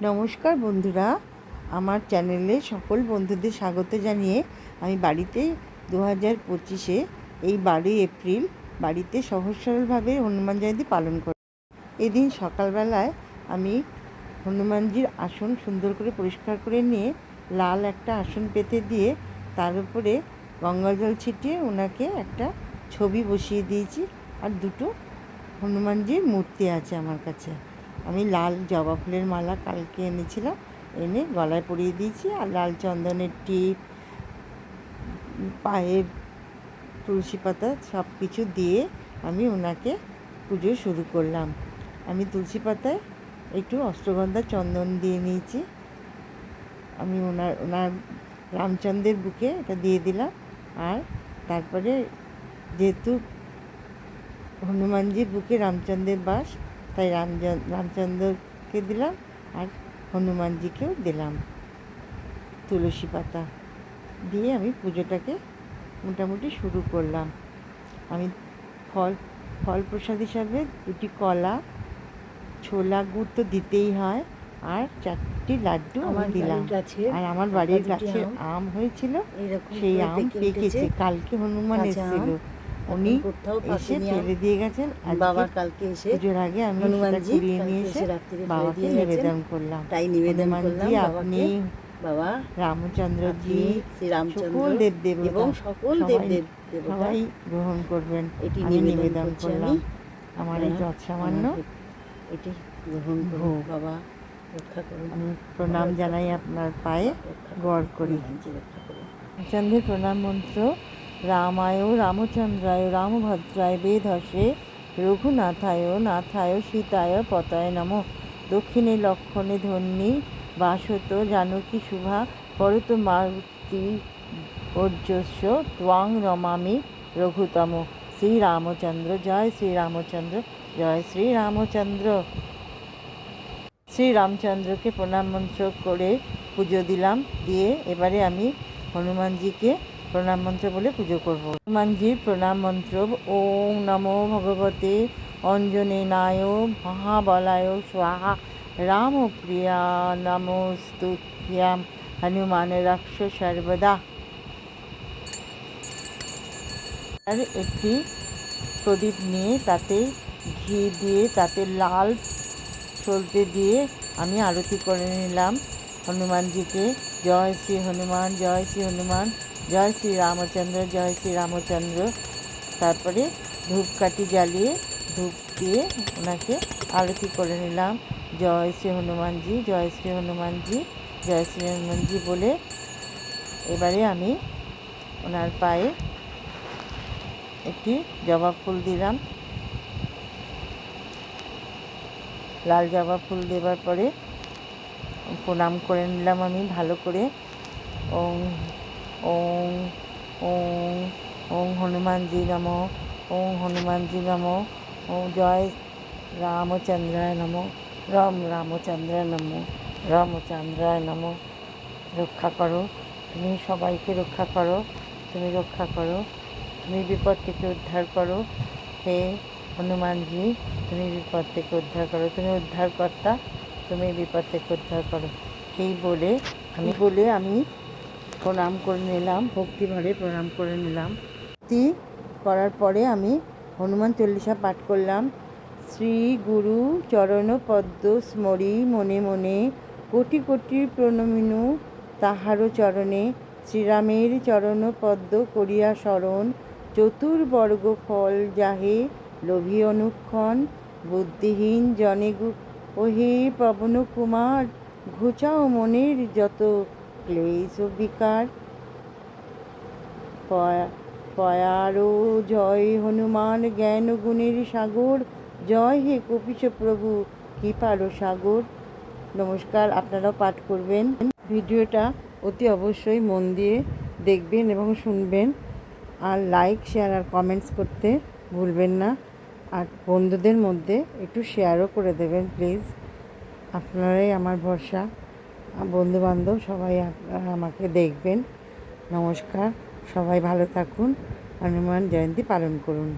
নমস্কার বন্ধুরা, আমার চ্যানেলে সকল বন্ধুদের স্বাগত জানিয়ে আমি বাড়িতে 2025-এ এই 12 এপ্রিল বাড়িতে সহজ সরলভাবে হনুমান জয়ন্তী পালন করি। এদিন সকালবেলায় আমি হনুমানজির আসন সুন্দর করে পরিষ্কার করে নিয়ে লাল একটা আসন পেতে দিয়ে তার উপরে গঙ্গা জল ছিটিয়ে ওনাকে একটা ছবি বসিয়ে দিয়েছি। আর দুটো হনুমানজির মূর্তি আছে আমার কাছে। আমি লাল জবা ফুলের মালা কালকে এনেছিলাম, এনে গলায় পরিয়ে দিয়েছি। আর লাল চন্দনের টিপ, পায়ের তুলসী পাতা সব কিছু দিয়ে আমি ওনাকে পুজো শুরু করলাম। আমি তুলসী পাতায় একটু অষ্টগন্ধা চন্দন দিয়ে নিয়েছি। আমি ওনার রামচন্দ্রের বুকে এটা দিয়ে দিলাম। আর তারপরে যেহেতু হনুমানজির বুকে রামচন্দ্রের বাস, তাই রামচন্দ্রকে দিলাম আর হনুমানজিকেও দিলাম তুলসী পাতা দিয়ে আমি পুজোটাকে মোটামুটি শুরু করলাম। আমি ফল প্রসাদ হিসাবে 2টি কলা, ছোলা গুড় তো দিতেই হয়, আর 4টি লাড্ডু আমি দিলাম। আর আমার বাড়ির গাছে আম হয়েছিল, সেই আম পেকেছে। কালকে হনুমান এসেছিল, উনি এসে ফেলে দিয়ে গেছেন। বাবা কালকে এসে পুজোর আগে আমি সেটা কুড়িয়ে নিয়ে এসে বাবাকে নিবেদন করলাম। তাই নিবেদন করলাম আপনি, বাবা রামচন্দ্রজি, সকল দেবদেব এবং সকল দেবদেব সবাই গ্রহণ করবেন। এটি নিবেদন করলাম। আমার এই যত সামান্য এটি গ্রহণ করুন। বাবা রক্ষা করুন। আমি প্রণাম জানাই, আপনার পায়ে গড় করি। রামচন্দ্রের প্রণাম মন্ত্র: রামায় রামচন্দ্রায় রামভদ্রায় বেধসে রঘুনাথায় নাথায় সীতায় পতায় নমঃ। দক্ষিণে লক্ষণে ধন্যী বাসত জানকী শুভা করত মারুতি ওর্জস্ব ত্বাং রমামি রঘুতম। শ্রীরামচন্দ্র জয়, শ্রীরামচন্দ্র জয়, শ্রীরামচন্দ্র। শ্রীরামচন্দ্রকে প্রণাম মন্ত্র করে পুজো দিলাম। দিয়ে এবারে আমি হনুমানজিকে প্রণাম মন্ত্র বলে পুজো করব। হনুমানজির প্রণাম মন্ত্র: ওম নমো ভগবতে অঞ্জনেয়ায় মহাবলায় স্বাহা। রামপ্রিয়া নমস্তুভ্যং হনুমান রক্ষ সর্বদা। আর একটি প্রদীপ নিয়ে তাতে ঘি দিয়ে তাতে লাল সলতে দিয়ে আমি আরতি করে নিলাম হনুমানজিকে। জয় শ্রী হনুমান, জয় শ্রী হনুমান, জয় শ্রী রামচন্দ্র, জয় শ্রী রামচন্দ্র। তারপরে ধূপকাঠি জ্বালিয়ে ধূপ দিয়ে ওনাকে আরতি করে নিলাম। জয় শ্রী হনুমানজি, জয় শ্রী হনুমানজি, জয় শ্রী হনুমানজি বলে এবারে আমি ওনার পায়ে একটি জবা ফুল দিলাম। লাল জবা ফুল দেওয়ার পরে প্রণাম করে নিলাম আমি ভালো করে। ওং ওং ওং ওং হনুমানজি নমঃ, ওং হনুমানজি নমঃ, ওং জয় রামচন্দ্রায় নমঃ, রামচন্দ্রায় নমঃ, রামচন্দ্রায় নমঃ। রক্ষা করো, তুমি সবাইকে রক্ষা করো, তুমি রক্ষা করো, তুমি বিপদ থেকে উদ্ধার করো। হে হনুমানজি, তুমি বিপদ থেকে উদ্ধার করো, তুমি উদ্ধারকর্তা, তুমি বিপদ থেকে উদ্ধার করো। এই বলে আমি প্রণাম করে নিলাম, ভক্তিভরে প্রণাম করে নিলাম। করার পরে আমি হনুমান চল্লিশা পাঠ করলাম। শ্রী গুরু চরণ পদ্ম স্মরি মনে মনে, কোটি কোটি প্রণমিনু তাহার চরণে। শ্রীরামের চরণ পদ্ম করিয়া শরণ, চতুর্বর্গ ফল যাহে লোভী অনুক্ষণ। বুদ্ধিহীন জনে ওহে পবন কুমার, ঘুচাও মনের যত ক্লেশ বিকার। পয়ারো জয় হনুমান জ্ঞান গুণের সাগর, জয় হে কপিশ প্রভু কৃপার সাগর। নমস্কার, আপনারাও পাঠ করবেন। ভিডিওটা অতি অবশ্যই মন দিয়ে দেখবেন এবং শুনবেন। আর লাইক, শেয়ার আর কমেন্টস করতে ভুলবেন না। আর বন্ধুদের মধ্যে একটু শেয়ারও করে দেবেন প্লিজ। আপনারাই আমার ভরসা, বন্ধুবান্ধব সবাই আমাকে দেখবেন। নমস্কার, সবাই ভালো থাকুন, হনুমান জয়ন্তী পালন করুন।